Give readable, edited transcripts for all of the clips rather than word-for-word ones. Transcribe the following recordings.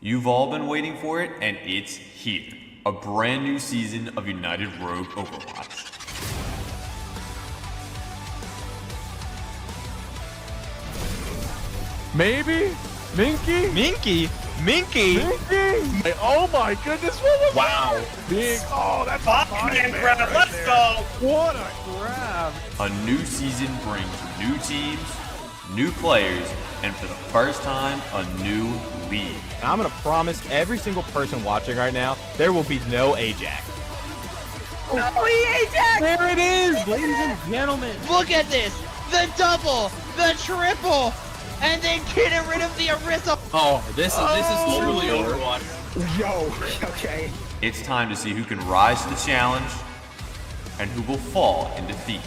You've all been waiting for it, and it's here. A brand new season of United Rogue Overwatch. Maybe? Minky? Minky? Minky? Minky? Oh my goodness, what was Wow. big? Oh, that's a Man grab, let's go! What a grab! A new season brings new teams, new players, and for the first time, a new league. And I'm gonna promise every single person watching right now, there will be no Ajax. Ajax! There it is, ladies and gentlemen. Look at this! The double! The triple! And then getting rid of the Arisa! Oh, this is truly Overwatch. Yo, okay. It's time to see who can rise to the challenge and who will fall in defeat.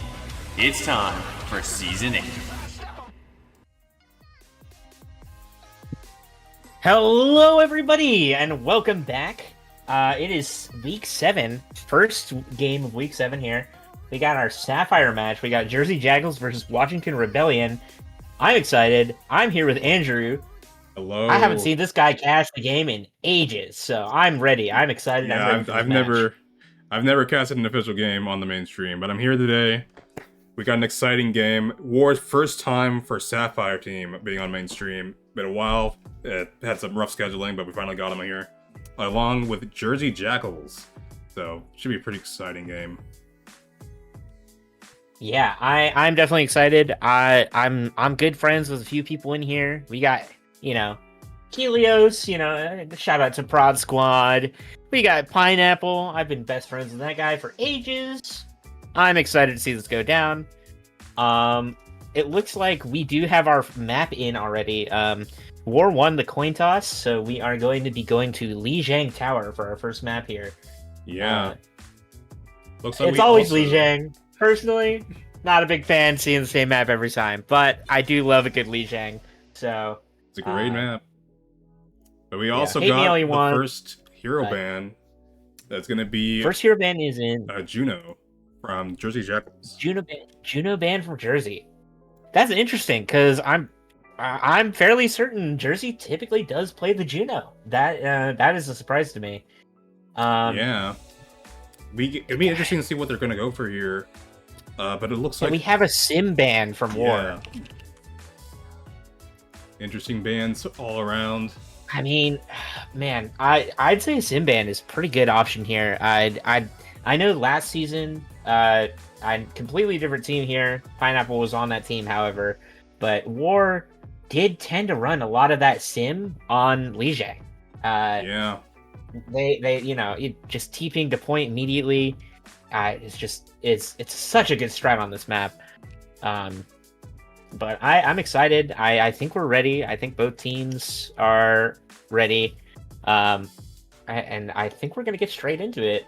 It's time for Season 8. Hello, everybody, and welcome back. It is week 7, first game of week 7 here. We got our Sapphire match. We got Jersey Jackals versus Washington Rebellion. I'm excited. I'm here with Andrew. Hello. I haven't seen this guy cash the game in ages, so I'm ready. I'm excited. Yeah, I'm ready for this match. I've never casted an official game on the mainstream, but I'm here today. We got an exciting game. War's first time for Sapphire team being on mainstream. Been a while. It had some rough scheduling, but we finally got them here, along with Jersey Jackals. So should be a pretty exciting game. Yeah, I'm definitely excited. I'm good friends with a few people in here. We got, Helios, shout out to Prod Squad. We got Pineapple. I've been best friends with that guy for ages. I'm excited to see this go down. It looks like we do have our map in already. War won the coin toss, so we are going to be going to Lijiang Tower for our first map here. Yeah. Looks like It's always Lijiang. Personally, not a big fan seeing the same map every time, but I do love a good Lijiang. So It's a great map. But we also hate me all got you the want, first hero ban. That's going to be first hero ban is in Juno from Jersey Jackals. Juno ban from Jersey. That's interesting because I'm fairly certain Jersey typically does play the Juno. That is a surprise to me. Yeah. It'd be interesting to see what they're going to go for here. But it looks like we have a sim ban from War. Yeah. Interesting bans all around. I mean, man, I'd say a sim ban is a pretty good option here. I know last season, a completely different team here. Pineapple was on that team, however, but War did tend to run a lot of that sim on Lijiang. Yeah. They just TPing to point immediately. It's such a good strat on this map. But I'm excited. I think we're ready. I think both teams are ready. And I think we're gonna get straight into it.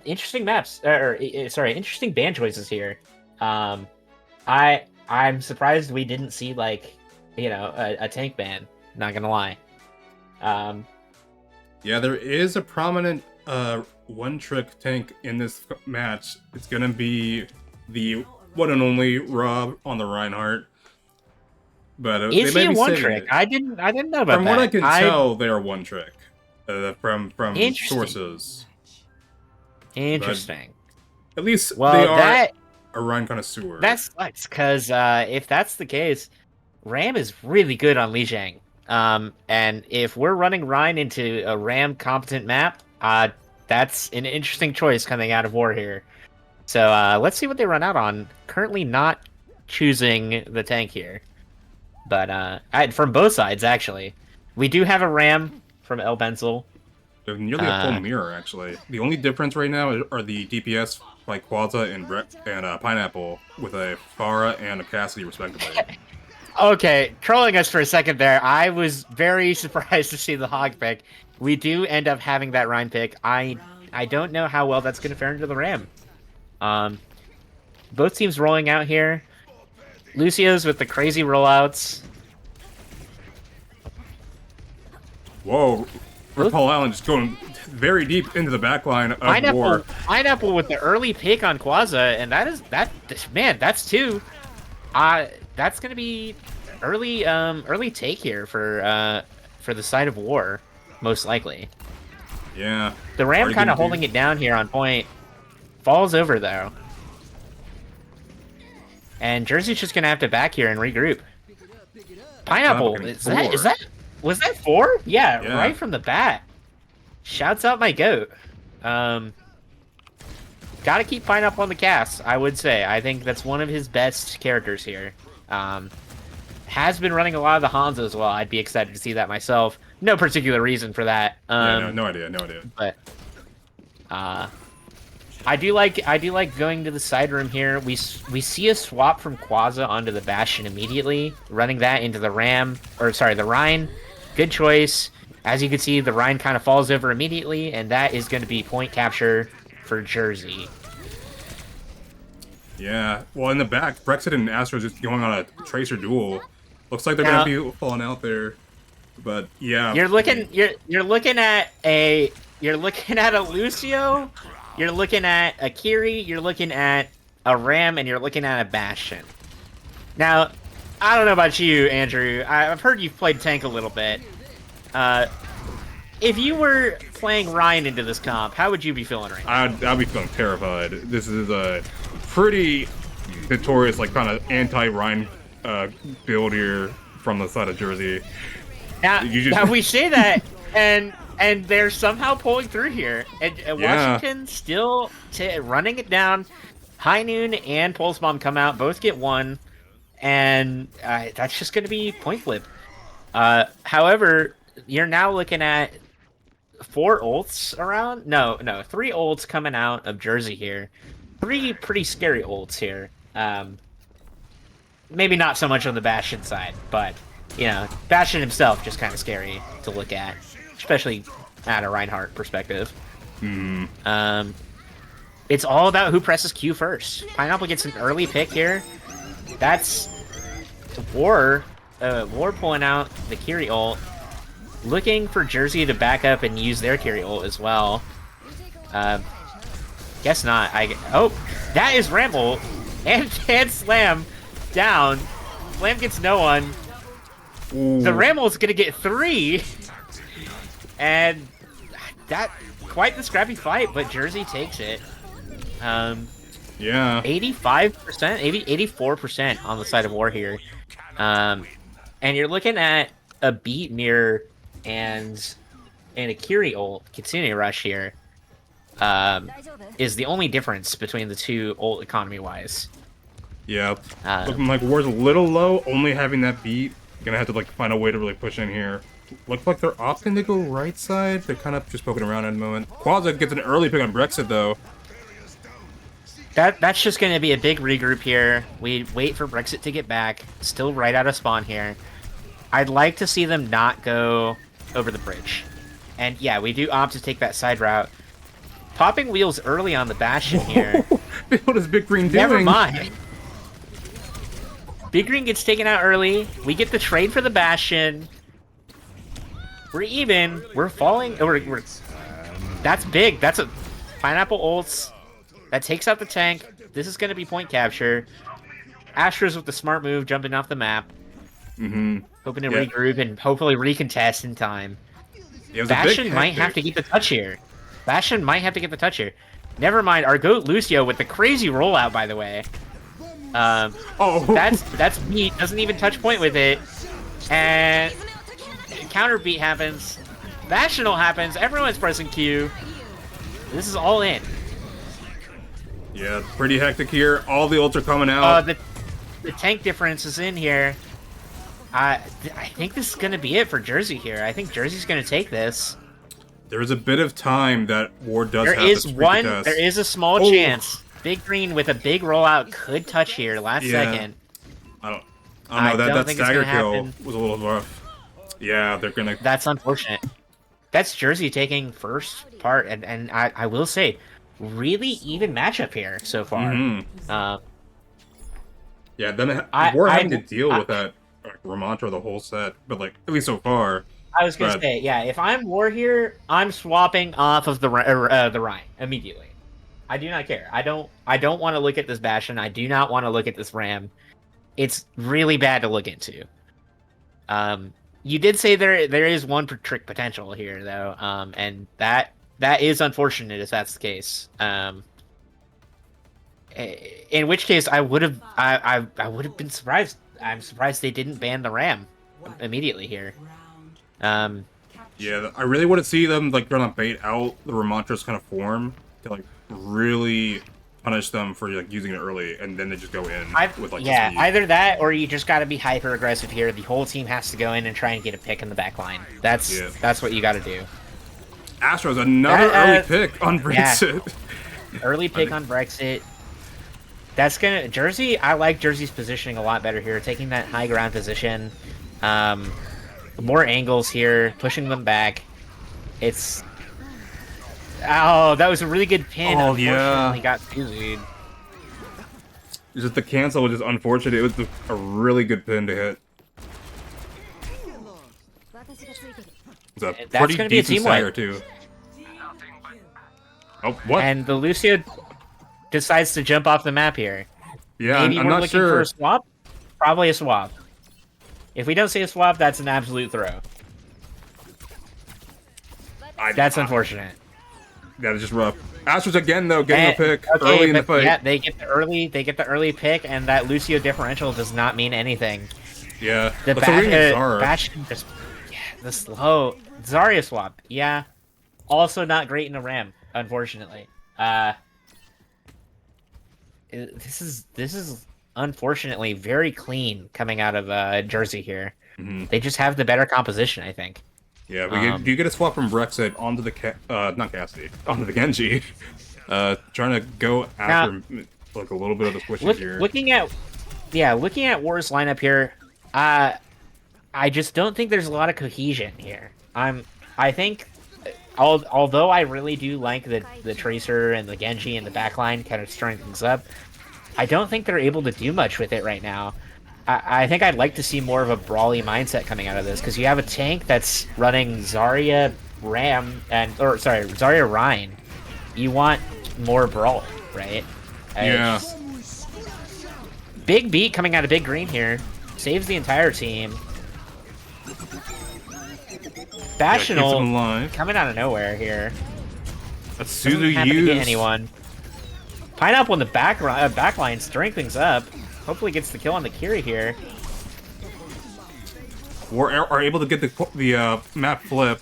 Interesting maps, interesting ban choices here. I'm surprised we didn't see a tank ban. Not gonna lie. Yeah, there is a prominent one-trick tank in this match. It's gonna be the one and only Rob on the Reinhardt. But Is they he may a be one saying trick? it. I didn't know about From that. what I can tell, they are one trick from Interesting. sources. Interesting. At least Well, they are that a Rhine connoisseur. that sucks because if that's the case, Ram is really good on Lijiang. And if we're running Rhine into a Ram competent map, that's an interesting choice coming out of War here. So let's see what they run out on. Currently not choosing the tank here, but from both sides actually. We do have a Ram from El Benzel. They're nearly a full mirror, actually. The only difference right now are the DPS by Qualta and Pineapple with a Farah and a Cassidy, respectively. Okay, trolling us for a second there. I was very surprised to see the Hog pick. We do end up having that Rhine pick. I don't know how well that's going to fare into the Ram. Both teams rolling out here. Lucio's with the crazy rollouts. Whoa, Paul Allen just going very deep into the backline of War. Pineapple with the early pick on Quaza, and that's two. That's gonna be early take here for the side of War, most likely. Yeah. The Ram Already kind of getting holding it down here on point. Falls over though. And Jersey's just gonna have to back here and regroup. Pineapple, getting is four. that was that 4? Yeah, Yeah. right from the bat. Shouts out my goat. Gotta keep Pineapple on the cast, I would say. I think that's one of his best characters here. Has been running a lot of the Hanzo as well. I'd be excited to see that myself. No particular reason for that. Yeah, no idea. But I do like going to the side room here. We see a swap from Quaza onto the Bastion immediately, running that into the the Rhine. Good choice. As you can see, the Rhine kind of falls over immediately, and that is going to be point capture for Jersey. Yeah. Well, in the back, Brexit and Astros just going on a Tracer duel. Looks like they're gonna be falling out there. But yeah. You're looking at a Lucio, you're looking at a Kiri, you're looking at a Ram, and you're looking at a Bastion. Now, I don't know about you, Andrew. I've heard you've played tank a little bit. If you were playing Ryan into this comp, how would you be feeling right now? I'd be feeling terrified. This is a pretty notorious, like, kind of anti-Ryan build here from the side of Jersey. Now we say that, and they're somehow pulling through here. And Washington still running it down. High Noon and Pulse Bomb come out, both get 1, and that's just going to be point flip. However, you're now looking at 4 ults around. No, 3 ults coming out of Jersey here. 3 pretty scary ults here. Maybe not so much on the Bastion side, but Bastion himself just kind of scary to look at, especially at a Reinhardt perspective. It's all about who presses Q first. Pineapple gets an early pick here. That's War pulling out the Kiri ult, looking for Jersey to back up and use their Kiri ult as well. Guess not. That is Ramble and Slam down. Slam gets no one. Ooh. The Rammel's gonna get 3, and that quite the scrappy fight, but Jersey takes it. Yeah. 85%, 84% on the side of War here. And you're looking at a beat mirror and a Kiri ult Kitsune Rush here. Is the only difference between the two ult economy-wise. Yeah. Looking like War's a little low, only having that beat. Gonna have to find a way to really push in here. Looks like they're opting to go right side. They're kind of just poking around at the moment. Quaza gets an early pick on Brexit though. That's just going to be a big regroup here. We wait for Brexit to get back. Still right out of spawn here. I'd like to see them not go over the bridge. And yeah, we do opt to take that side route. Popping wheels early on the Bastion here. What is Big Green doing? Never mind. Big Green gets taken out early. We get the trade for the Bastion. We're even. We're falling. That's big. That's a Pineapple ults. That takes out the tank. This is going to be point capture. Astros with the smart move, jumping off the map. Hoping to regroup and hopefully recontest in time. Bastion might have to get the touch here. Never mind, our GOAT Lucio with the crazy rollout, by the way. That's beat. Doesn't even touch point with it. And counter beat happens. Bastional happens. Everyone's pressing Q. This is all in. Yeah, pretty hectic here. All the ults are coming out. The tank difference is in here. I think this is going to be it for Jersey here. I think Jersey's going to take this. There is a bit of time that War does have There to is a small chance. Big Green with a big rollout could touch here last second. I don't know. That stagger kill happen. was a little rough. Yeah, they're going to... That's unfortunate. That's Jersey taking first part, and I will say, really even matchup here so far. Yeah, then War having to deal with that Ramontra the whole set, but at least so far. I was gonna say, yeah, if I'm War here, I'm swapping off of the Rhine immediately. I do not care. I don't want to look at this Bastion. I do not want to look at this Ram. It's really bad to look into. You did say there is one trick potential here though, and that is unfortunate if that's the case. In which case I would have been surprised. I'm surprised they didn't ban the Ram immediately here. Yeah, I really want to see them like trying to bait out the Ramontra's kind of form to like really punish them for like using it early, and then they just go in with like yeah, speed. either that or you just got to be hyper aggressive here. The whole team has to go in and try and get a pick in the back line. That's what you got to do. Astro's another early pick on Brexit. Yeah. Early pick on Brexit. That's gonna Jersey. I like Jersey's positioning a lot better here, taking that high ground position. More angles here, pushing them back. It's that was a really good pin. Oh, Unfortunately, got Suzu'd. Just the cancel was just unfortunate. It was a really good pin to hit. It's a That's pretty gonna be a decent team Sire wipe. too. Oh, what? And the Lucio decides to jump off the map here. Yeah, Maybe I'm we're not looking for sure. a swap. Probably a swap. If we don't see a swap, that's an absolute throw. That's unfortunate. That is just rough. Astros again though, getting a pick Okay, early in the but fight. yeah, they get the early pick, and that Lucio differential does not mean anything. Yeah, The let's ring Zara. Bastion just the slow Zarya swap. Yeah, also not great in a Ram, unfortunately. This is unfortunately very clean coming out of Jersey here. Mm-hmm. They just have the better composition, I think. Yeah, do you get a swap from Brexit onto the not Cassidy, onto the Genji? Trying to go after like a little bit of the switches here. Looking at War's lineup here, I just don't think there's a lot of cohesion here. I think, although I really do like the Tracer and the Genji and the backline kind of stirring things up, I don't think they're able to do much with it right now. I think I'd like to see more of a brawly mindset coming out of this, because you have a tank that's running Zarya Zarya Rhine. You want more brawl, right? Yeah. Big beat coming out of Big Green here. Saves the entire team. Bastional coming out of nowhere here. That's Doesn't Suzu happen to get used. anyone. Pineapple in the backline stirring things up. Hopefully gets the kill on the Kiri here. Are able to get the map flip.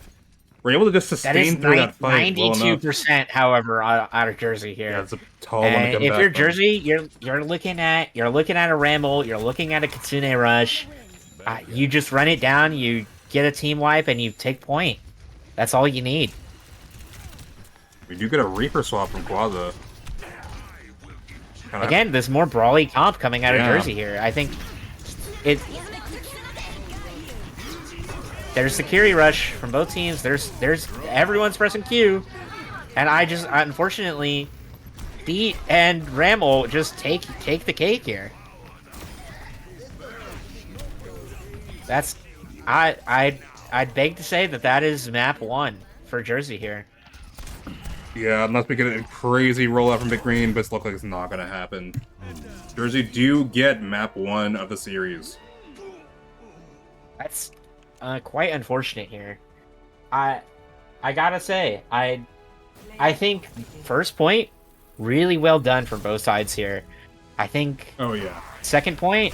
We're able to just That is sustain through that fight. 92%, however, out of Jersey here. Yeah, it's a tall one to And come if back you're from. Jersey, you're looking at a Ramble, you're looking at a Kitsune Rush. You just run it down, you get a team wipe, and you take point. That's all you need. We do get a Reaper swap from Quaza. Again, there's more brawly comp coming out of Yeah. Jersey here. I think there's the Kiri rush from both teams. There's everyone's pressing Q, and I unfortunately Beat and Ramble just take the cake here. That's I'd beg to say that is map 1 for Jersey here. Yeah, unless we get a crazy rollout from Big Green, but it looks like it's not going to happen. Jersey do get map 1 of the series. That's quite unfortunate here. I gotta say, I think first point, really well done from both sides here. I think Oh yeah. second point,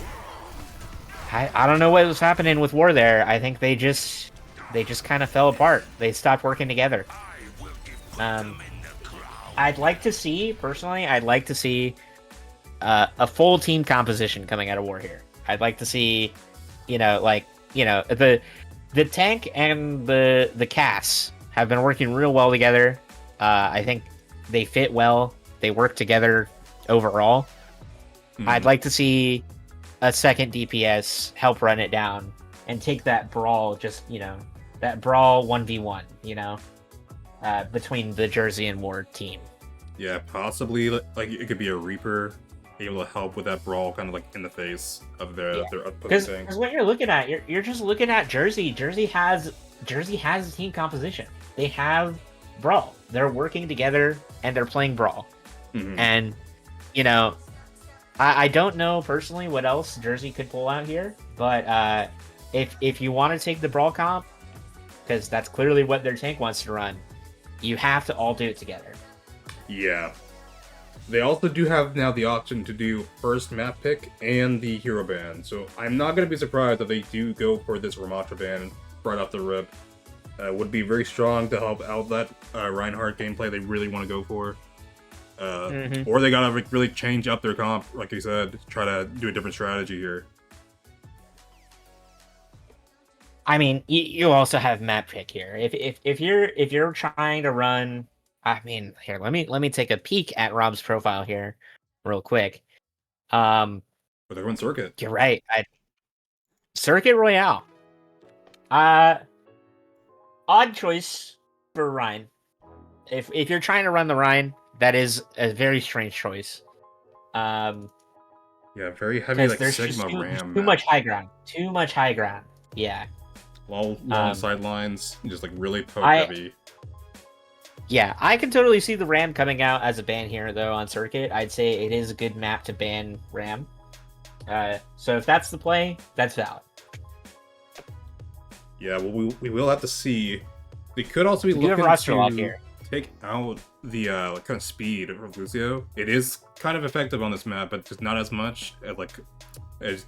I don't know what was happening with War there. I think they just kind of fell apart. They stopped working together. I'd like to see, personally, a full team composition coming out of War here. I'd like to see, the tank and the Cass have been working real well together. I think they fit well. They work together overall. I'd like to see a second DPS help run it down and take that brawl, that brawl 1v1, between the Jersey and War team. Yeah, possibly like it could be a Reaper able to help with that brawl, kind of like in the face of their opposing Because tanks. what you're looking at, you're just looking at Jersey. Jersey has a team composition. They have brawl. They're working together and they're playing brawl. Mhm. And I don't know personally what else Jersey could pull out here, but if you want to take the brawl comp, because that's clearly what their tank wants to run, you have to all do it together. Yeah. They also do have now the option to do first map pick and the hero ban, so I'm not going to be surprised if they do go for this Ramatra ban right off the rip. Would be very strong to help out that Reinhardt gameplay they really want to go for. Or they gotta really change up their comp, like you said, try to do a different strategy here. I mean, you also have map pick here. If you're trying to run, I mean, here let me take a peek at Rob's profile here, real quick. But they're going circuit. You're right. Circuit Royale. Odd choice for Ryan. If you're trying to run the Ryan, that is a very strange choice. Yeah, very heavy like there's Sigma just RAM. Too much high ground. Too much high ground. Yeah. Long sidelines, just like really poke heavy. Yeah, I can totally see the Ram coming out as a ban here though on circuit. I'd say it is a good map to ban Ram. So if that's the play, that's valid. Yeah, well, we will have to see. They could also be looking to take out the like kind of speed of Lucio. It is kind of effective on this map, but just not as much as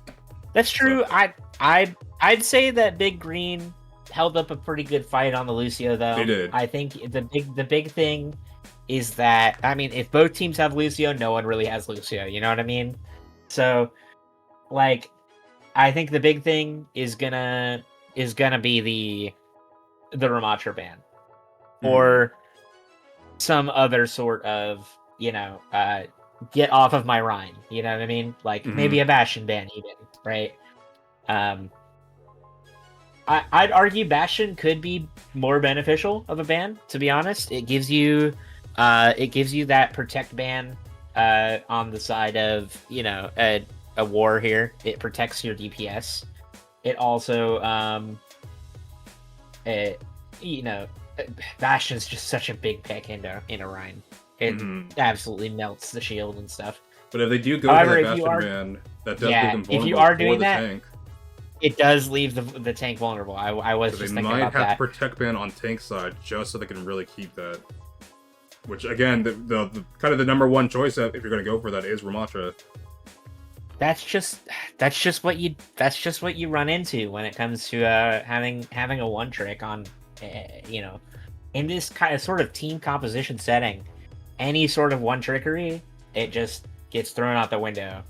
That's true. I'd say that Big Green held up a pretty good fight on the Lucio though. They did. I think the big thing is that, I mean, if both teams have Lucio, no one really has Lucio, you know what I mean? So like I think the big thing is gonna be the Ramatra ban. Or some other sort of, get off of my Rhine, you know what I mean? Like maybe a Bastion ban even, right? I'd argue Bastion could be more beneficial of a ban, to be honest. It gives you that protect ban on the side of, a war here. It protects your DPS. It also Bastion's just such a big pick in a Rhine. It absolutely melts the shield and stuff. But if they do go for that Bastion ban, that does leave them vulnerable if you are doing for the that, tank. It does leave the tank vulnerable. I was just thinking about that. They might have to protect ban on tank side just so they can really keep that. Which again, the kind of the number one choice if you're going to go for that is Ramatra. That's just what you run into when it comes to having a one trick on, in this kind of sort of team composition setting. Any sort of one trickery, it just gets thrown out the window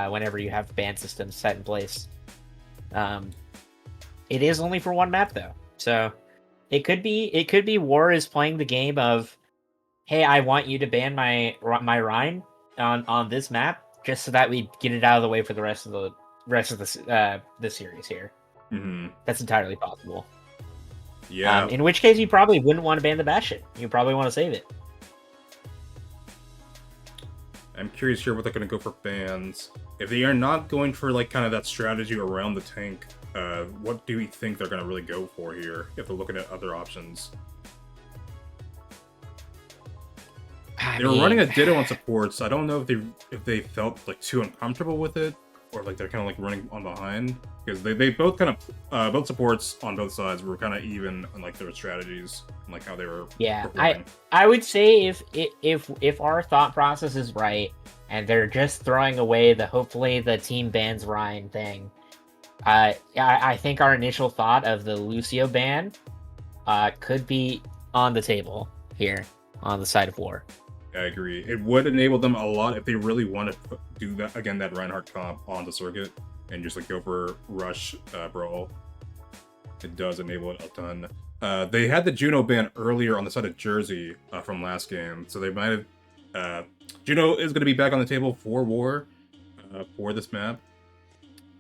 whenever you have ban systems set in place. It is only for one map though, so it could be War is playing the game of, hey, I want you to ban my Rhine on this map just so that we get it out of the way for the rest of the series here. That's entirely possible. Yeah. In which case, you probably wouldn't want to ban the Bastion. You probably want to save it. I'm curious here what they're going to go for bans. If they are not going for like kind of that strategy around the tank, what do we think they're going to really go for here if they're looking at other options? They were running a Ditto on supports. I don't know if they felt like too uncomfortable with it, or like they're kind of like running on behind, because they both kind of both supports on both sides were kind of even on like their strategies and like how they were. Yeah, performing. I would say if our thought process is right and they're just throwing away hopefully the team bans Ryan thing, I think our initial thought of the Lucio ban could be on the table here on the side of War. I agree. It would enable them a lot if they really want to do that again, that Reinhardt comp on the circuit and just like go for rush brawl. It does enable it a ton. They had the Juno ban earlier on the side of Jersey from last game, so they might have. Juno is going to be back on the table for War for this map.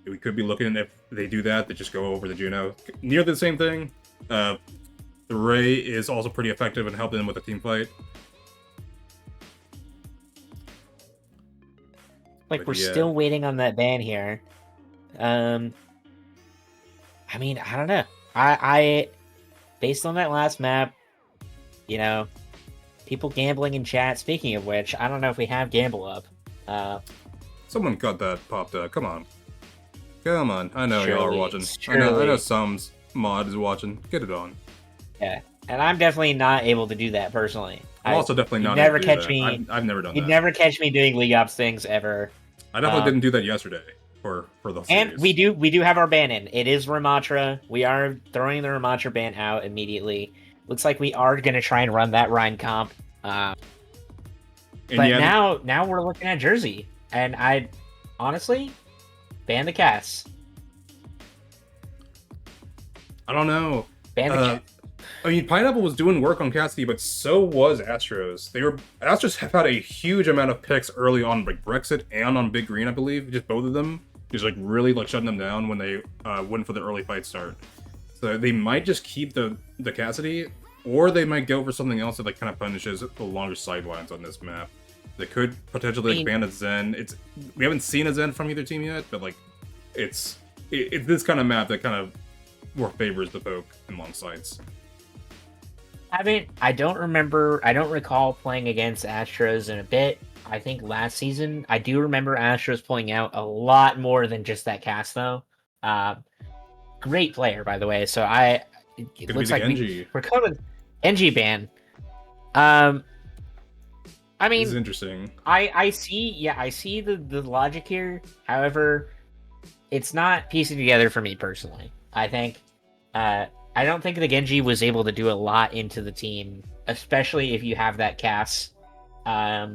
We could be looking, if they do that, they just go over the Juno. Near the same thing. The Ray is also pretty effective in helping them with the team fight. Like, we're still waiting on that ban here. I mean, I don't know. I based on that last map, people gambling in chat. Speaking of which, I don't know if we have gamble up. Someone got that popped up. Come on. Come on, I know y'all are Surely, watching. I surely. know some mod is watching. Get it on. Yeah, and I'm definitely not able to do that personally. I'm also definitely you'd not never able to do catch that. me. I've never done You'd that. never catch me doing League Ops things ever. I definitely didn't do that yesterday for the And series. we do have our ban in. It is Ramatra. We are throwing the Ramatra ban out immediately. Looks like we are going to try and run that Rhine comp. And But yeah, now we're looking at Jersey, and I honestly ban the Cass. I don't know. Ban the Cass. I mean, Pineapple was doing work on Cassidy, but so was Astros. Astros have had a huge amount of picks early on, like Brexit and on Big Green, I believe. Just both of them, just like really like shutting them down when they went for the early fight start. So they might just keep the Cassidy, or they might go for something else that like kind of punishes the longer sidelines on this map. They could potentially ban a Zen. We haven't seen a Zen from either team yet, but like it's this kind of map that kind of more favors the poke in long sights. I don't recall playing against Astros in a bit. I think last season, I do remember Astros pulling out a lot more than just that cast, though. Great player, by the way. So it looks like we're going with NG ban. I mean, this is interesting. I see the logic here. However, it's not piecing together for me personally. I don't think the Genji was able to do a lot into the team, especially if you have that Cass. I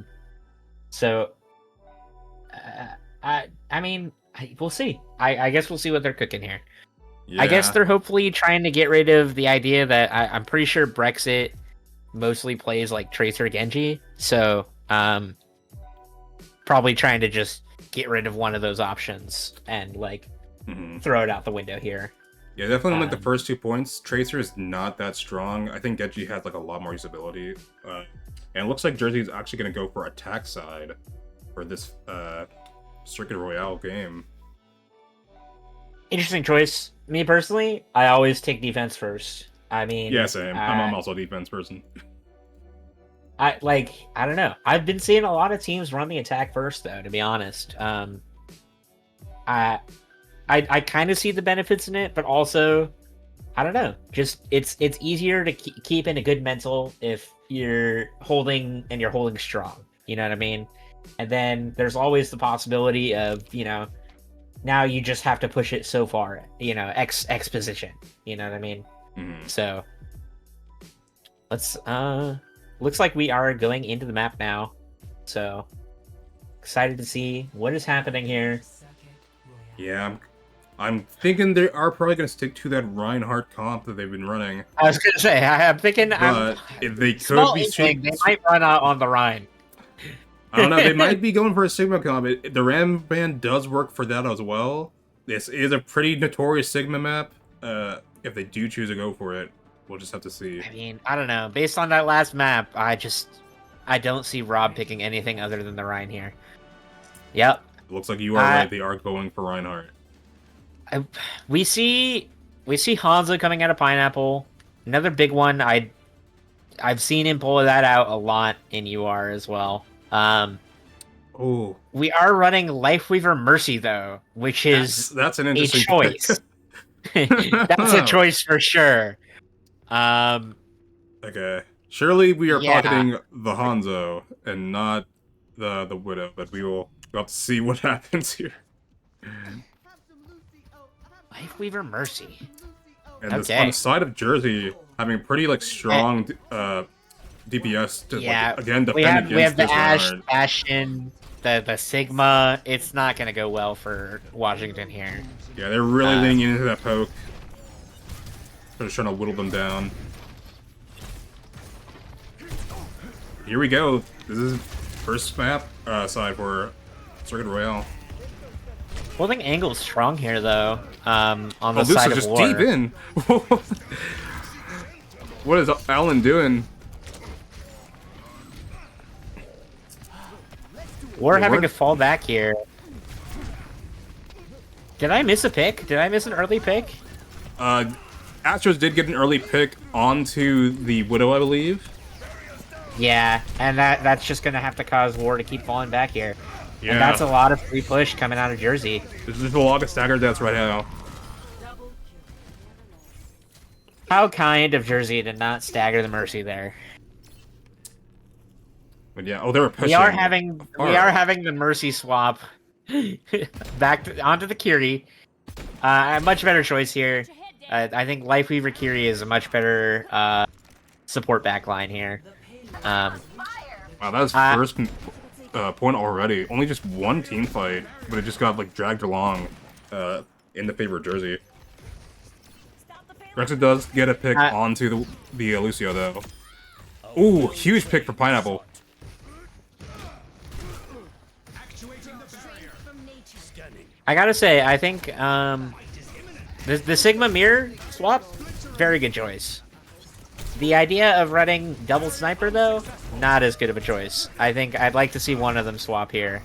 mean, we'll see. I guess we'll see what they're cooking here. Yeah. I guess they're hopefully trying to get rid of the idea that I'm pretty sure Brexit mostly plays like Tracer Genji, so probably trying to just get rid of one of those options and like throw it out the window here. Yeah, definitely like the first 2 points. Tracer is not that strong. I think Genji has like a lot more usability. And it looks like Jersey is actually going to go for attack side for this Circuit Royale game. Interesting choice. Me personally, I always take defense first. I mean, Yeah, same. I'm also a defense person. I don't know. I've been seeing a lot of teams run the attack first, though. To be honest, I kind of see the benefits in it, but also, I don't know. Just it's easier to keep in a good mental if you're holding strong. You know what I mean? And then there's always the possibility of now you just have to push it so far. X position. You know what I mean? Mm-hmm. So let's looks like we are going into the map now. So excited to see what is happening here. Yeah, I'm thinking they are probably going to stick to that Reinhardt comp that they've been running. I was gonna say I'm thinking. But if they could be they might run out on the Rhine. I don't know. They might be going for a Sigma comp. The Ram band does work for that as well. This is a pretty notorious Sigma map. If they do choose to go for it, we'll just have to see. I mean, I don't know. Based on that last map, I don't see Rob picking anything other than the Rhine here. Yep. It looks like you are right. They are going for Reinhardt. We see Hanzo coming out of Pineapple. Another big one. I've seen him pull that out a lot in UR as well. Oh, we are running Lifeweaver Mercy though, which is that's an interesting choice. That's a choice for sure. Okay. Surely we are pocketing the Hanzo and not the Widow, but we'll have to see what happens here. Lifeweaver Mercy. And this, on the side of Jersey, having pretty like strong DPS to again defend against we have the this Ashen, the Sigma. It's not gonna go well for Washington here. Yeah, they're really leaning into that poke. They're just trying to whittle them down. Here we go. This is first map side for Circuit Royale. Holding angle strong here though. On the this side is of just war. deep in. What is Alan doing? We're having to fall back here. Did I miss a pick? Did I miss an early pick? Astros did get an early pick onto the Widow, I believe. Yeah, and that's just gonna have to cause war to keep falling back here. Yeah. And that's a lot of free push coming out of Jersey. There's just a lot of staggered deaths right now. How kind of Jersey to not stagger the Mercy there. But yeah, oh, they were pushing. We are having far. the Mercy swap onto the Curie. A much better choice here. I think Lifeweaver Curie is a much better support backline here. Wow, that's first point already. Only just one team fight, but it just got like dragged along in the favor of Jersey. Rexa does get a pick onto the Lucio though. Ooh, huge pick for Pineapple. I gotta say, I think the Sigma Mirror swap, very good choice. The idea of running double sniper though, not as good of a choice. I think I'd like to see one of them swap here.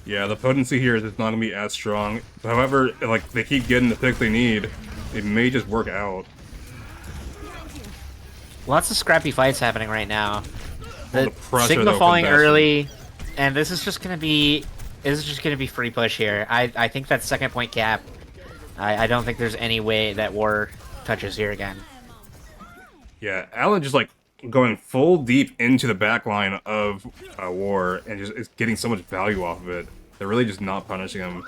Yeah, the potency here is not gonna be as strong. However, like they keep getting the pick they need, it may just work out. Lots of scrappy fights happening right now. The pressure, Sigma though, falling from Bastion. early, and this is just gonna be free push here. I think that second point cap. I don't think there's any way that War touches here again. Yeah, Alan just like going full deep into the back line of War and just is getting so much value off of it. They're really just not punishing him.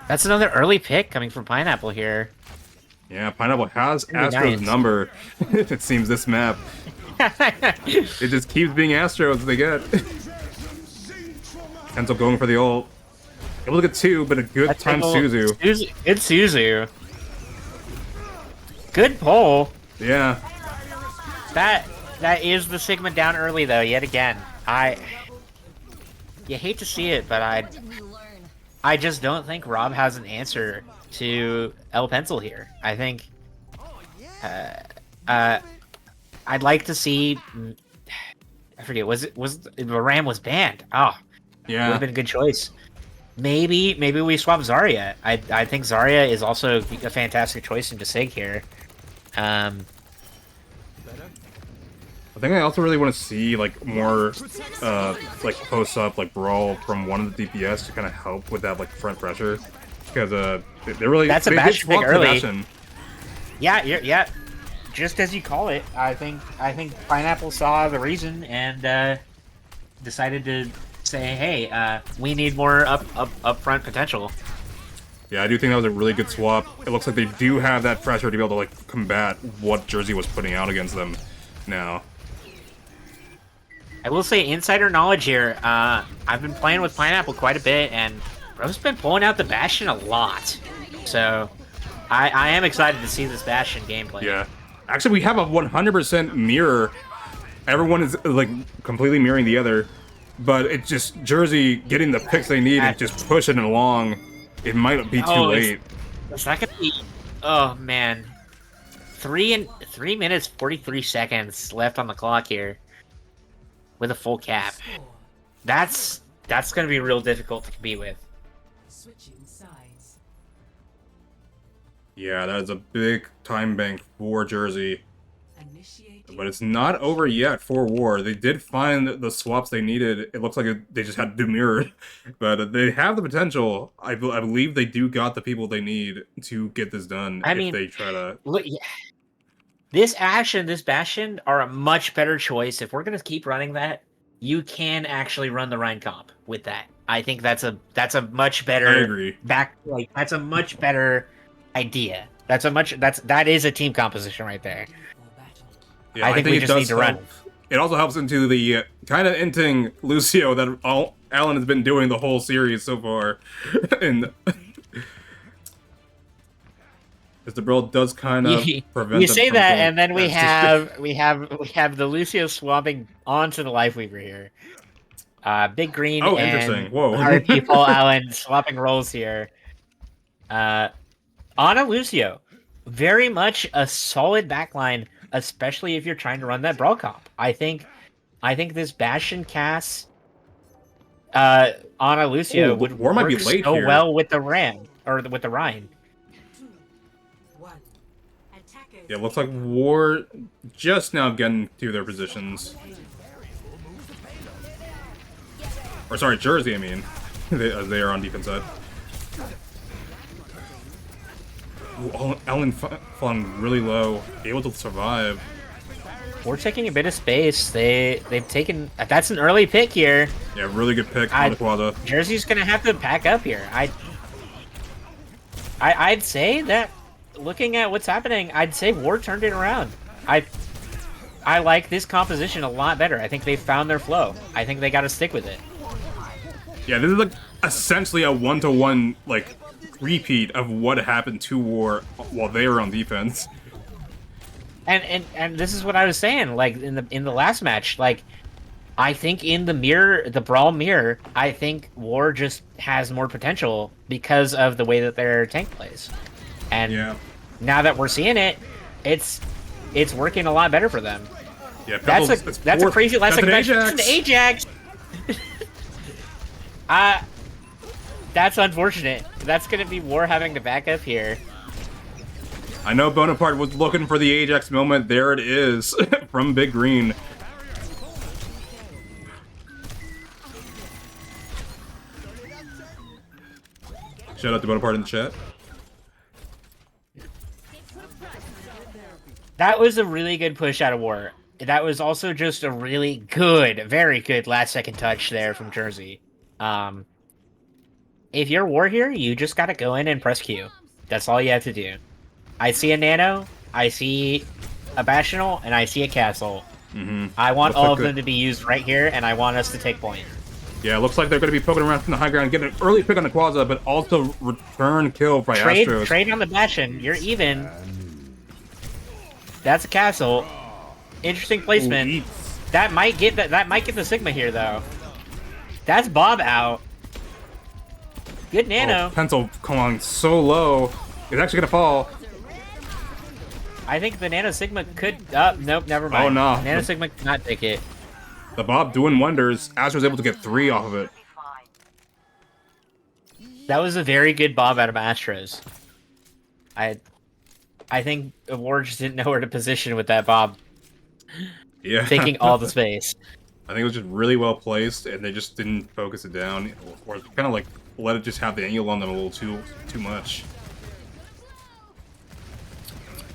That's another early pick coming from Pineapple here. Yeah, Pineapple has Pretty Astro's nice. number. It seems this map. It just keeps being Astros they get. Ends up going for the ult. Able to get two, but a good time Suzu. Good Suzu. Good pull. Yeah. That is the Sigma down early though, yet again. You hate to see it, but I just don't think Rob has an answer to El Pencil here. I think I'd like to see. I forget. Was the Ram was banned? Oh, Yeah. would have been a good choice. Maybe we swap Zarya. I think Zarya is also a fantastic choice into Sig here. I think I also really want to see like more like post up like brawl from one of the DPS to kind of help with that like front pressure because they really That's a they did Bastion pick swap to early. Bastion. Yeah. Just as you call it, I think Pineapple saw the reason and decided to say, "Hey, we need more up front potential." Yeah, I do think that was a really good swap. It looks like they do have that pressure to be able to like combat what Jersey was putting out against them now. I will say insider knowledge here. I've been playing with Pineapple quite a bit, and Bro's been pulling out the Bastion a lot. So I am excited to see this Bastion gameplay. Yeah. Actually, we have a 100% mirror. Everyone is like completely mirroring the other, but it's just Jersey getting the picks they need and just pushing it along. It might be too late. It's not gonna be. Oh man, 3 minutes 43 seconds left on the clock here, with a full cap. That's gonna be real difficult to compete with. Yeah, that is a big time bank for Jersey. But it's not over yet for War. They did find the swaps they needed. It looks like they just had to do mirror. But they have the potential. I believe they do got the people they need to get this done if they try to... Look, yeah. This Ashe and this Bastion are a much better choice. If we're going to keep running that, you can actually run the Rhine comp with that. I think that's a much better... I agree. That's a much better idea. That is a team composition right there. Yeah, I think we it just does need to run. help. It also helps into the kind of inting Lucio that Alan has been doing the whole series so far. And as the Brill does kind of prevent you them say from that, going and then we faster. have the Lucio swapping onto the Lifeweaver here. Big Green Oh, and interesting. Whoa. RP Paul Allen swapping roles here. Ana Lucio, very much a solid backline, especially if you're trying to run that brawl comp. I think this Bastion cast Ana Lucio would War might be work late so here. well with the Ram or with the Rhine. Yeah, looks like War just now getting to their positions. Or sorry, Jersey, I mean. they are on defense side. Ooh, Ellen falling really low, able to survive. We're taking a bit of space. They've taken. That's an early pick here. Yeah, really good pick on the Quadra. Jersey's gonna have to pack up here. I'd say that looking at what's happening, I'd say War turned it around. I like this composition a lot better. I think they found their flow. I think they got to stick with it. Yeah, this is like essentially a one-to-one like repeat of what happened to War while they were on defense. And this is what I was saying. Like in the last match, like I think in the brawl mirror, I think War just has more potential because of the way that their tank plays. And yeah, now that we're seeing it, it's working a lot better for them. Yeah, that's a crazy last Ajax. That's an Ajax. That's unfortunate. That's gonna be War having to back up here. I know Bonaparte was looking for the Ajax moment. There it is from Big Green. Shout out to Bonaparte in the chat. That was a really good push out of War. That was also just a really good, very good last-second touch there from Jersey. If you're War here, you just gotta go in and press Q. That's all you have to do. I see a Nano, I see a Bastional, and I see a Castle. I want all of them to be used right here, and I want us to take point. Yeah, it looks like they're going to be poking around from the high ground, getting an early pick on the Quasar, but also return kill by Astros. Trade on the Bastion. You're even. That's a Castle. Interesting placement. Ooh, that might get the Sigma here though. That's Bob out. Good Nano. Oh, Pencil coming so low. It's actually going to fall. I think the Nano Sigma could... nope, never mind. Oh, no. Nano Sigma could not take it. The Bob doing wonders. Astro was able to get 3 off of it. That was a very good Bob out of Astros. I think War just didn't know where to position with that Bob. Yeah. Taking all the space. I think it was just really well placed, and they just didn't focus it down, or kind of like let it just have the angle on them a little too much.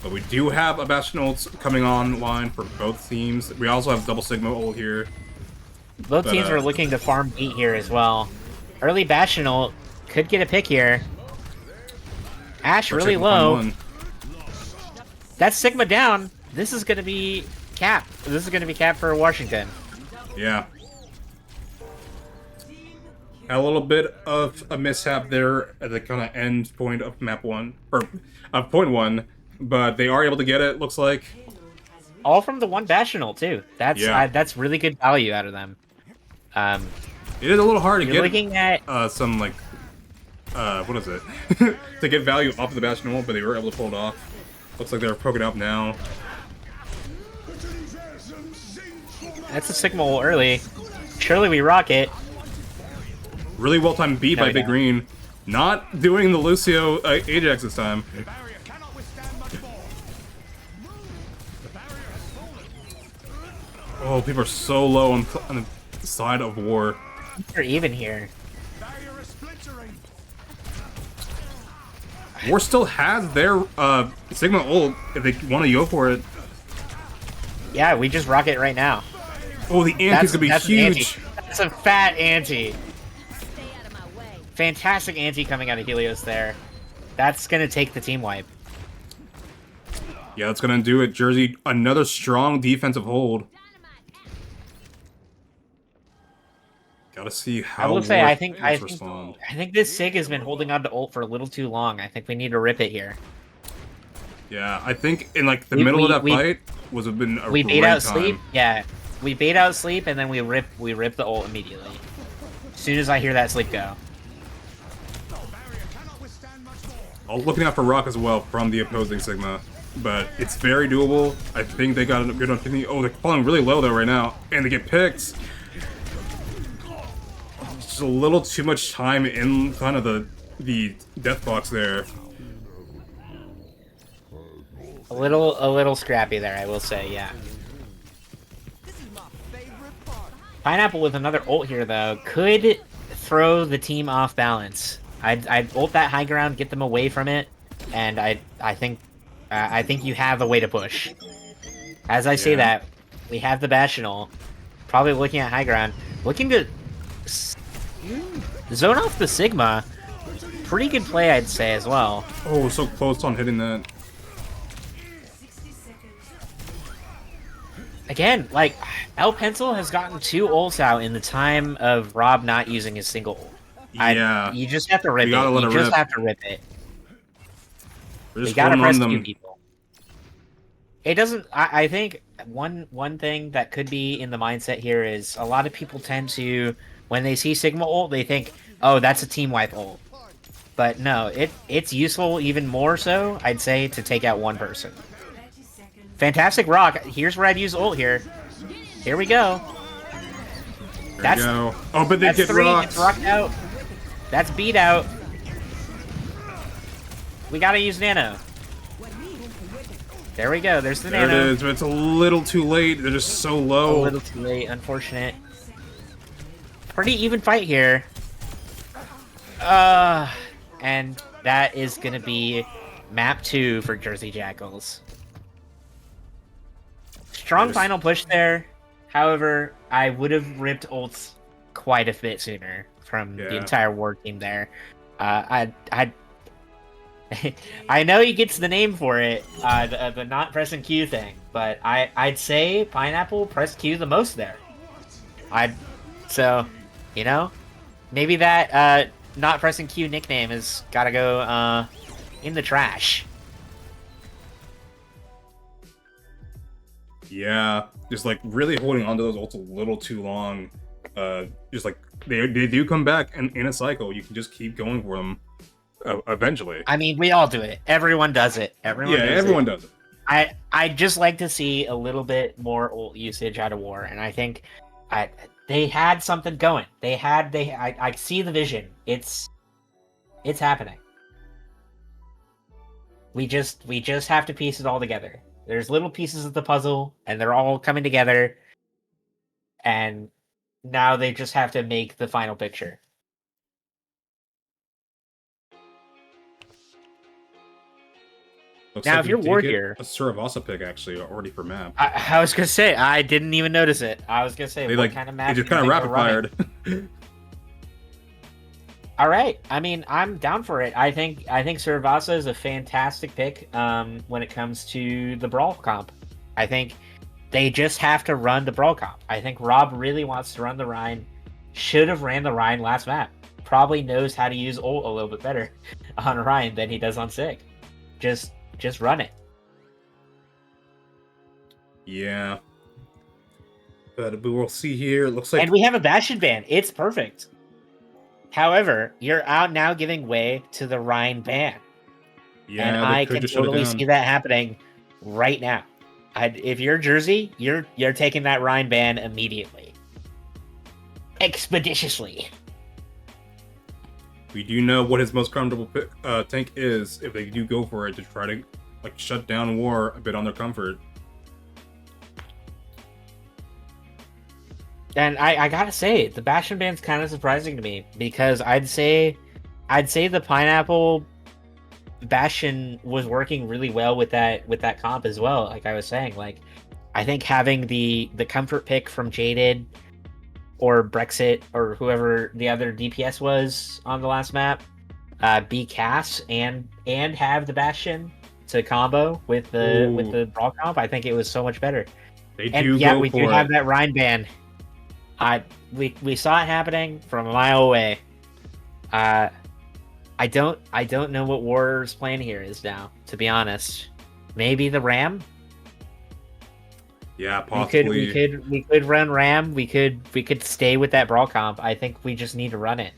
But we do have a Bastion ult coming online for both teams. We also have double Sigma ult here. Both teams are looking to farm beat here as well. Early Bastion ult could get a pick here. Ash really low. That's Sigma down. This is going to be cap. This is going to be cap for Washington. Yeah. Had a little bit of a mishap there at the kind of end point of map 1, or of point 1. But they are able to get it, looks like. All from the one Bastion ult, too. That's really good value out of them. It is a little hard to get looking at some, like, what is it? to get value off of the Bastion ult, but they were able to pull it off. Looks like they're poking up now. That's a Sigma ult early. Surely we rock it. Really well-timed beat by Big Green. Not doing the Lucio Ajax this time. Oh, people are so low on the side of War. We're even here. War still has their Sigma ult if they want to go for it. Yeah, we just rock it right now. Oh, the anti's gonna be huge. That's a fat anti. Fantastic anti coming out of Helios there. That's gonna take the team wipe. Yeah, that's gonna do it. Jersey, another strong defensive hold. Gotta see how. I will say, I think this Sig has been holding on to ult for a little too long. I think we need to rip it here. Yeah, I think in like the middle of that fight was have been a we bait great out time. sleep. Yeah, we bait out sleep and then we rip the ult immediately. As soon as I hear that sleep go. Oh, looking out for Rock as well from the opposing Sigma, but it's very doable. I think they got a good opportunity. Oh, they're falling really low though right now, and they get picked. Just a little too much time in kind of the death box there. A little scrappy there, I will say, yeah. Pineapple with another ult here, though, could throw the team off balance. I'd ult that high ground, get them away from it, and I think you have a way to push. As I say that, we have the Bastional, probably looking at high ground, looking to zone off the Sigma. Pretty good play, I'd say, as well. Oh, so close on hitting that. Again, like, El Pencil has gotten 2 ults out in the time of Rob not using his single ult. Yeah. You just have to rip it. You just have to rip it. You gotta press Q, people. It doesn't... I think one thing that could be in the mindset here is a lot of people tend to, when they see Sigma ult, they think, oh, that's a team wipe ult. But no, it's useful even more so, I'd say, to take out one person. Fantastic rock. Here's where I'd use ult here. Here we go. There we go. Oh, but they get 3. rocked. It's rocked out. That's beat out. We gotta use nano. There we go. There's the There nano. it is, but it's a little too late. They're just so low. A little too late, unfortunate. Pretty even fight here. And that is gonna be map 2 for Jersey Jackals. Strong final push there. However, I would have ripped ults quite a bit sooner from the entire war team there. I know he gets the name for it, the not pressing Q thing, but I'd say Pineapple pressed Q the most there. So, you know, maybe that not pressing Q nickname has got to go in the trash. Yeah, just like really holding onto those ults a little too long. Just like they do come back in a cycle. You can just keep going for them eventually. I mean, we all do it. Everyone does it. Everyone does it. I'd just like to see a little bit more ult usage out of War, and I think they had something going. I see the vision. It's happening. We just have to piece it all together. There's little pieces of the puzzle, and they're all coming together, and now they just have to make the final picture. Looks Now, like if we you're did Ward get here, a Suravasa pick actually already for map. I was gonna say I didn't even notice it. I was gonna say They what kind of map? they just do you kind of think rapid we're running? fired. All right. I mean, I'm down for it. I think Suravasa is a fantastic pick when it comes to the Brawl comp. I think they just have to run the Brawl comp. I think Rob really wants to run the Rhine. Should have ran the Rhine last map. Probably knows how to use ult a little bit better on Rhine than he does on Sig. Just run it. Yeah. But we'll see here. It looks like And we have a Bastion ban. It's perfect. However, you're out now giving way to the Rhine ban. yeah, And they I could can just shut it totally down. see that happening right now. If you're Jersey, you're taking that Rhine ban immediately. Expeditiously. We do know what his most comfortable tank is if they do go for it to try to like shut down War a bit on their comfort. And I gotta say, the Bastion ban's kind of surprising to me because I'd say the Pineapple Bastion was working really well with that comp as well. Like I was saying, like I think having the comfort pick from Jaded or Brexit or whoever the other DPS was on the last map, be Cass and have the Bastion to combo with the Brawl comp, I think it was so much better. They And do yeah, go we for do it. have that Rhine ban. We saw it happening from a mile away. I don't know what Warrior's plan here is now, to be honest. Maybe the Ram? Yeah, possibly. We could run Ram. We could stay with that Brawl comp. I think we just need to run it.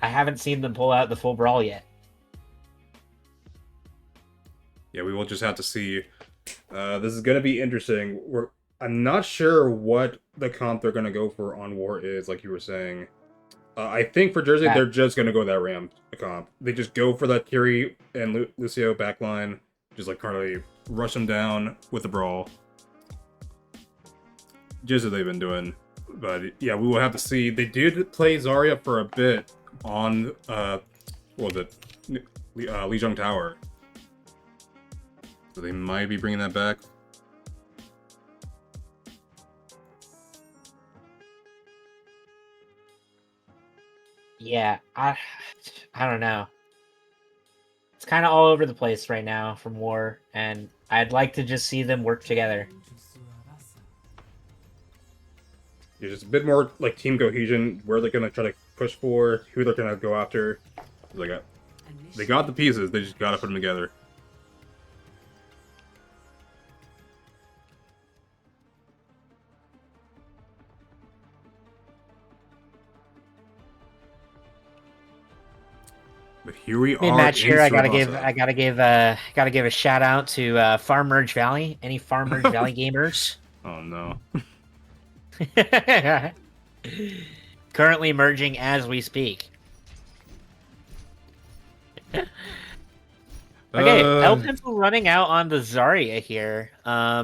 I haven't seen them pull out the full Brawl yet. Yeah, we will just have to see. This is gonna be interesting. I'm not sure what the comp they're gonna go for on War is, like you were saying. I think for Jersey, they're just gonna go that Ram comp. They just go for that Kiri and Lucio backline, Just like Carly rush them down with the brawl. Just as they've been doing. But yeah, we will have to see. They did play Zarya for a bit on what was it? Lijiang Tower. So they might be bringing that back. Yeah, I don't know. It's kind of all over the place right now from War, and I'd like to just see them work together. There's just a bit more like team cohesion, where they're gonna try to push for, who they're gonna go after. They got the pieces, they just gotta put them together. But here we are. Mid-match here, I gotta Tsubasa. give a shout out to Farm Merge Valley. Any Farm Merge Valley gamers? Oh no. Currently merging as we speak. Okay, El Pimple running out on the Zarya here. I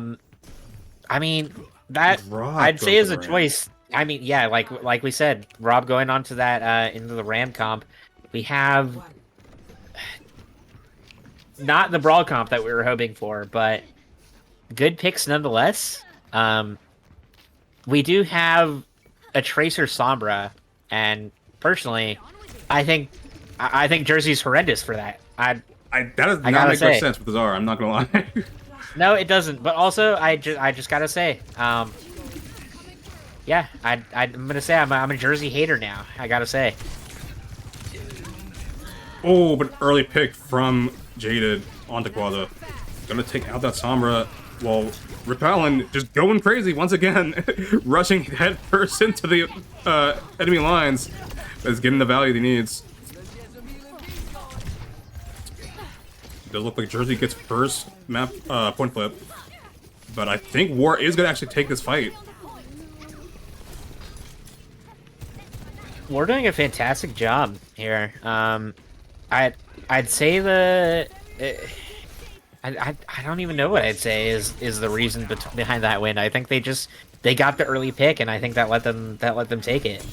mean that Rob I'd say goes is a to Ram. choice. I mean, yeah, like we said, Rob going on to that into the Ram comp. We have not the Brawl comp that we were hoping for, but good picks nonetheless. We do have a Tracer Sombra, and personally, I think Jersey's horrendous for that. That does I not gotta make say. much sense with the Zara, I'm not gonna lie. No, it doesn't. But also, I just gotta say, yeah, I'm gonna say I'm a Jersey hater now. I gotta say. Oh, but early pick from Jaded onto Quaza. Gonna take out that Sombra while Repellin just going crazy once again. Rushing head first into the enemy lines. Is getting the value he needs. Does look like Jersey gets first map point flip. But I think War is gonna actually take this fight. We're doing a fantastic job here. I'd say I don't even know what I'd say is the reason behind that win. I think they got the early pick, and I think that let them take it.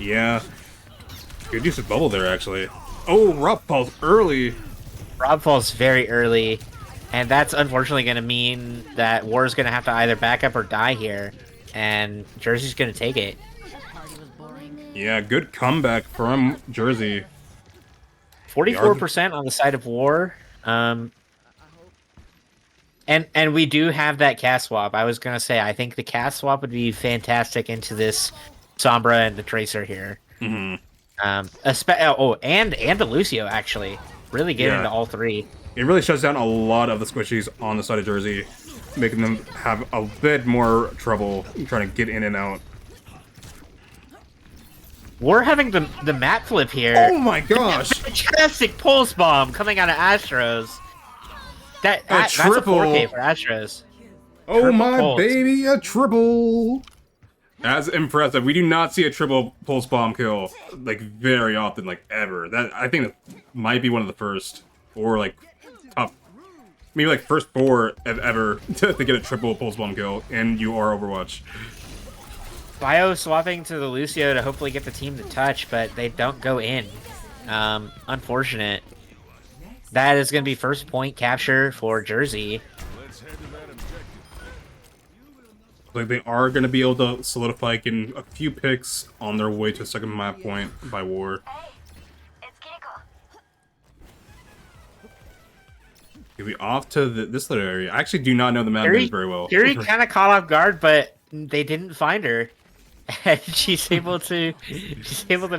Yeah. Good use of bubble there, actually. Oh, Rob falls early. Rob falls very early, and that's unfortunately going to mean that War's going to have to either back up or die here, and Jersey's going to take it. Yeah, good comeback from Jersey. 44% on the side of War. And we do have that cast swap. I was gonna say I think the cast swap would be fantastic into this Sombra and the Tracer here. Mm-hmm. And the Lucio actually really get into all three. It really shuts down a lot of the squishies on the side of Jersey, making them have a bit more trouble trying to get in and out. We're having the map flip here. Oh my gosh! Fantastic pulse bomb coming out of Astros. That's a triple. 4K for Astros. Oh Triple my pulse. baby, a triple! That's impressive. We do not see a triple pulse bomb kill like very often, like ever. I think that might be one of the first, or like top, maybe like first 4 ever to get a triple pulse bomb kill, and you are Overwatch. Bio swapping to the Lucio to hopefully get the team to touch, but they don't go in. Unfortunate. That is going to be first point capture for Jersey. Like they are going to be able to solidify getting a few picks on their way to a second map point by War. Get me off to this little area. I actually do not know the map names very well. Fury kind of caught off guard, but they didn't find her. And she's able to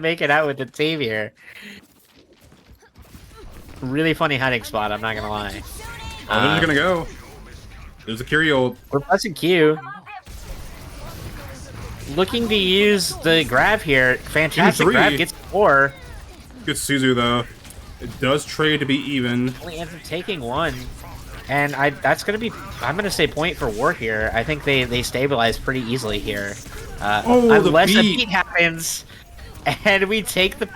make it out with the team here. Really funny hiding spot, I'm not gonna lie. Oh, they're just gonna go. There's a Curio. We're pressing Q. Looking to use the grab here. Fantastic Q3. grab, gets 4. Good Suzu though. It does trade to be even. Only ends up taking 1. And that's gonna be, I'm gonna say point for War here. I think they stabilize pretty easily here. Unless a beat happens, and we take the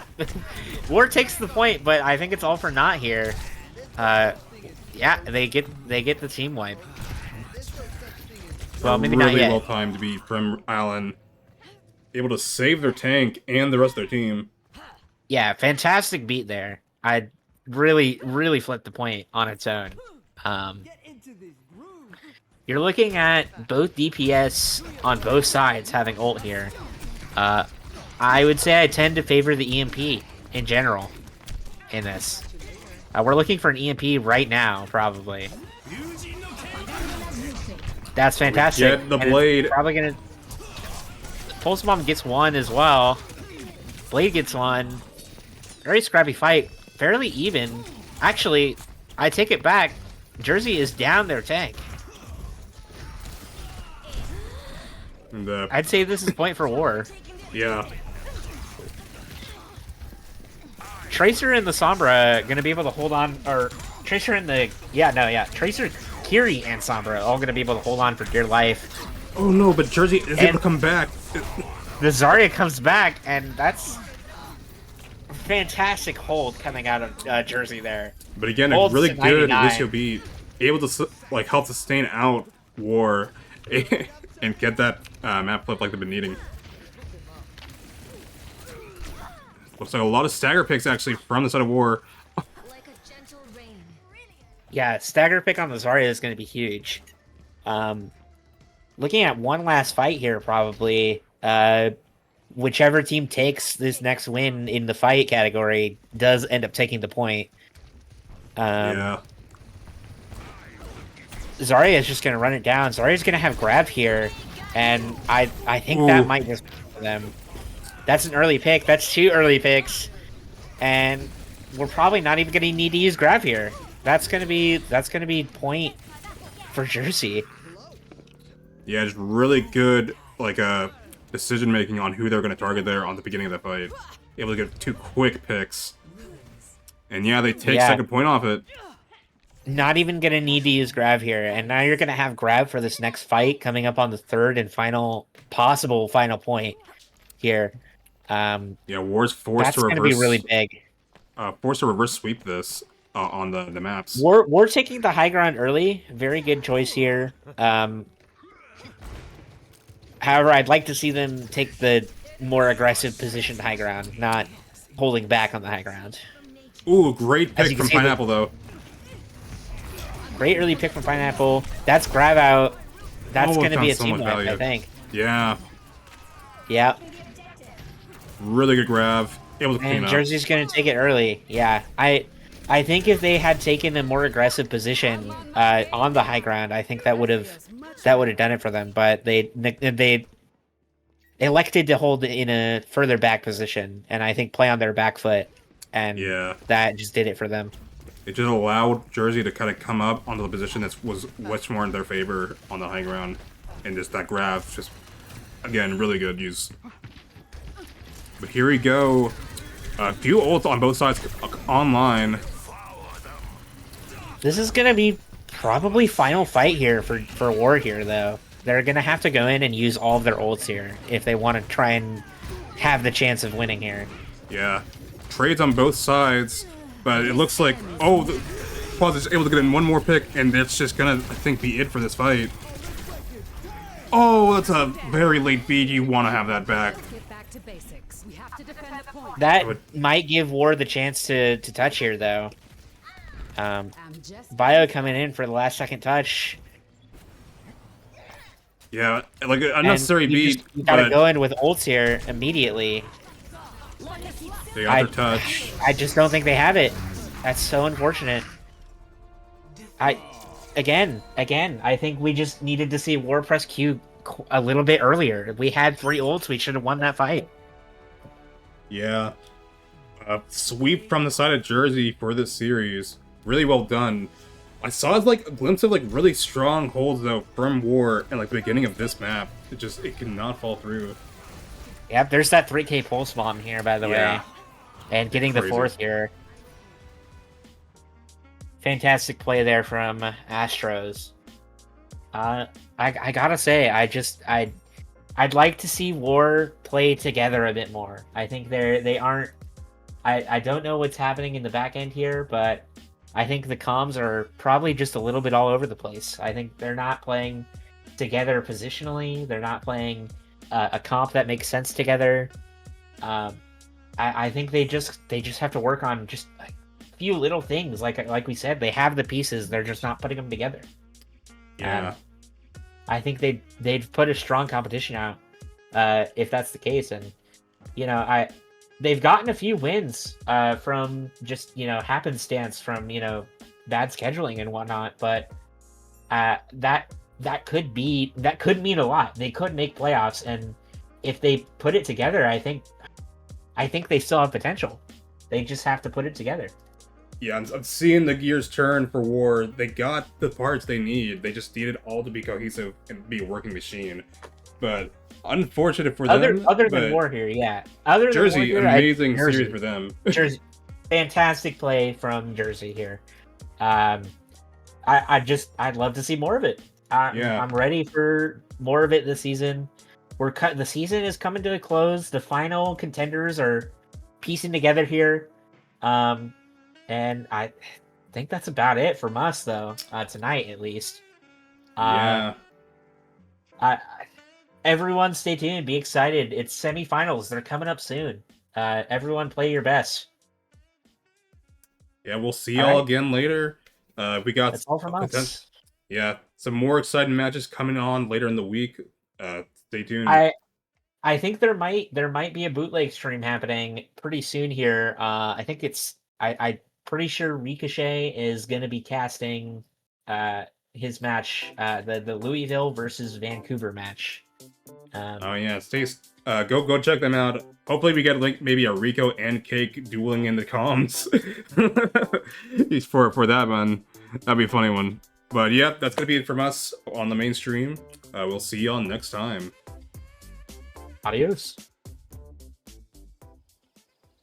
War takes the point, but I think it's all for naught here. Yeah, they get the team wipe. Well, maybe really not yet. well timed beat from Allen, able to save their tank and the rest of their team. Yeah, fantastic beat there. I really flipped the point on its own. You're looking at both DPS on both sides having ult here. I would say I tend to favor the EMP in general in this. We're looking for an EMP right now, probably. That's fantastic. Get the And blade. it's probably gonna. Pulse Bomb gets one as well. Blade gets one. Very scrappy fight. Fairly even. Actually, I take it back. Jersey is down their tank. And, I'd say this is point for war. yeah. Tracer and the Sombra gonna be able to hold on, or Tracer and the Tracer, Kiri, and Sombra all gonna be able to hold on for dear life. Oh no, but Jersey is able to come back. The Zarya comes back, and that's a fantastic hold coming out of Jersey there. But again, a Holds really to good 99. Lucio beat, able to like help sustain out War and get that map flip like they've been needing. Looks like a lot of stagger picks actually from the side of War. Yeah, stagger pick on the Zarya is going to be huge. Looking at one last fight here, probably. Whichever team takes this next win in the fight category does end up taking the point. Yeah. Zarya is just going to run it down. Zarya's going to have grab here, and I think that might just for them. That's an early pick. That's 2 early picks, and we're probably not even going to need to use grab here. That's gonna be point for Jersey. Yeah, just really good decision making on who they're going to target there on the beginning of the fight. Able to get 2 quick picks, and yeah, they take second point off it. Not even gonna need to use grab here, and now you're gonna have grab for this next fight coming up on the third and possible final point here. Yeah, War's forced That's to reverse. gonna be really big. Forced to reverse sweep this on the maps. We're taking the high ground early. Very good choice here. However, I'd like to see them take the more aggressive positioned high ground, not holding back on the high ground. Ooh, great pick from see, Pineapple though. Great early pick from Pineapple. That's grab out. That's going to be a so team much wipe, value. I think. Yeah, Yeah. really good grab. Able to clean And up. Jersey's going to take it early. Yeah. I think if they had taken a more aggressive position on the high ground, I think that would have done it for them. But they elected to hold it in a further back position, and I think play on their back foot, and that just did it for them. It just allowed Jersey to kind of come up onto the position that was much more in their favor on the high ground, and just that grab, just again really good use. But here we go. A few ults on both sides online. This is gonna be probably final fight here for War here, though. They're gonna have to go in and use all of their ults here if they want to try and have the chance of winning here. Yeah, trades on both sides, but it looks like Pause is able to get in one more pick, and that's just gonna, I think, be it for this fight. Oh, that's a very late beat. You want to have that back. That might give War the chance to touch here, though. Bio coming in for the last second touch. Yeah, like an unnecessary beat. You gotta but go in with ults here immediately. They got their touch. I just don't think they have it. That's so unfortunate. Again, I think we just needed to see War press Q a little bit earlier. If we had 3 ults, we should have won that fight. Yeah. Sweep from the side of Jersey for this series. Really well done. I saw like a glimpse of like really strong holds though from War and like the beginning of this map. It could not fall through. Yep, there's that 3k pulse bomb here, by the way. And getting the Crazy. 4th here. Fantastic play there from Astros. I gotta say, I'd like to see War play together a bit more. I think they aren't. I don't know what's happening in the back end here, but I think the comms are probably just a little bit all over the place. I think they're not playing together positionally. They're not playing a comp that makes sense together. I think they just have to work on just a few little things. Like we said, they have the pieces. They're just not putting them together. Yeah. I think they'd put a strong competition out if that's the case. And they've gotten a few wins from just happenstance from bad scheduling and whatnot. But that could mean a lot. They could make playoffs, and if they put it together, I think they still have potential. They just have to put it together. Yeah, I'm seeing the gears turn for War. They got the parts they need. They just need it all to be cohesive and be a working machine. But unfortunate for them. Other than War here, yeah. Other Jersey, than War here, amazing series for them. Jersey, fantastic play from Jersey here. I'd love to see more of it. I'm ready for more of it this season. The season is coming to a close. The final contenders are piecing together here. And I think that's about it from us, though, tonight at least. Everyone stay tuned. Be excited. It's semifinals. They're coming up soon. Everyone play your best. Yeah, we'll see y'all again later. We got that's all from us. Yeah, some more exciting matches coming on later in the week. Stay tuned. I think there might be a bootleg stream happening pretty soon here. I think I'm pretty sure Ricochet is going to be casting his match, the Louisville versus Vancouver match. Oh yeah, go check them out. Hopefully we get maybe a Rico and Cake dueling in the comms for that one. That'd be a funny one. But yeah, that's gonna be it from us on the mainstream. We'll see y'all next time. Adios.